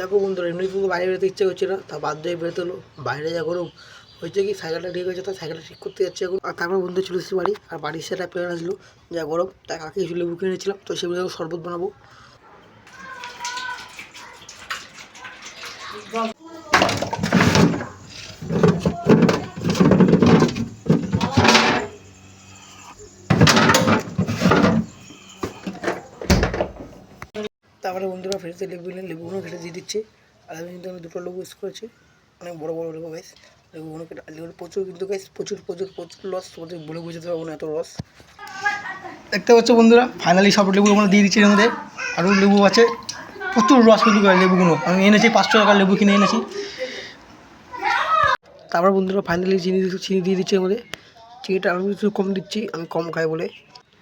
দেখো বন্ধুরা এমনি কিন্তু বাইরে বেরোতে ইচ্ছে করছে না, তা বাধ্য হয়ে বেরোতে হলো। বাইরে যা গরম হয়েছে কি সাইকেলটা ঠিক হয়েছে, তাই সাইকেলটা ঠিক করতে যাচ্ছে এখন। আর তারপর বন্ধু চলে এসেছি বাড়ি, আর বাড়ির সেটা প্ল্যান আসলো যা গরম, তাই কাকে কিছু লেবু কিনে নিয়েছিলাম, তো সেগুলো শরবত বানাবো। তারপরে বন্ধুরা ফেরতে লেবু নিয়ে লেবুগুলো কেটে দিয়ে দিচ্ছে। আর আমি দুটো লেবু ইউজ করেছি, অনেক বড় বড় লেবু গাইস। লেবুগুলো কেটে লেবু প্রচুর কিন্তু গাইস, প্রচুর প্রচুর প্রচুর লস, তোমাদের বলে বোঝাতে পারবো না এত রস। দেখতে পাচ্ছ বন্ধুরা ফাইনালি সব লেবুগুলো দিয়ে দিচ্ছে এর মধ্যে। আরও লেবু আছে, প্রচুর রস কিন্তু লেবুগুলো আমি এনেছি 500 টাকার লেবু কিনে এনেছি। তারপর বন্ধুরা ফাইনালি চিনি দিয়ে দিচ্ছে এর মধ্যে। চিনিটা আমি একটু কম দিচ্ছি, আমি কম খাই বলে।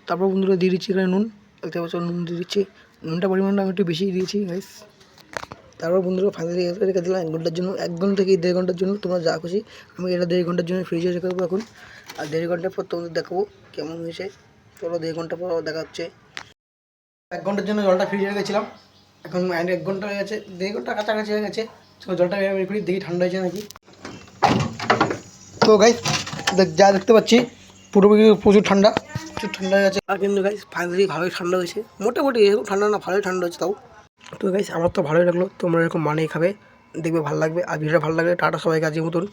তারপর বন্ধুরা দিয়ে দিচ্ছি এখানে নুন। দেখতে পাচ্ছ নুন দিয়ে দিচ্ছি, নুনটা পরিমাণটা আমি একটু বেশি দিয়েছি গাইস। তারপর বন্ধুরা ফাইনালি রেখে দিলাম 1 ঘন্টার জন্য, 1 ঘন্টা থেকে 1.5 ঘন্টার জন্য, তোমরা যা খুশি। আমি এটা 1.5 ঘন্টার জন্য ফ্রিজে রেখে দেবো এখন। আর 1.5 ঘন্টা পর তোমাদের দেখাবো কেমন হয়েছে। চলো 1.5 ঘন্টা পর দেখা হচ্ছে। 1 ঘন্টার জন্য জলটা ফ্রিজে রেখেছিলাম, এখন 1 ঘন্টা হয়ে গেছে, 1.5 ঘন্টা কাছাকাছি হয়ে গেছে। তো জলটা বের করি, দেখি ঠান্ডা হয়েছে নাকি। তো গাইস যা দেখতে পাচ্ছি পুরোপুরি প্রচুর ঠান্ডা, প্রচুর ঠান্ডা হয়ে গেছে। আর কিন্তু গাইস ফাইনালি ভালোই ঠান্ডা হয়েছে, মোটামুটি এরকম ঠান্ডা না, ভালোই ঠান্ডা হয়েছে তাও। তো গাইস আমার তো ভালোই লাগলো, তোমরা এরকম মানেই খাবে, দেখবে ভালো লাগবে। আর ভিডিওটা ভালো লাগলে টাটা সবাইকে আজকের মতন।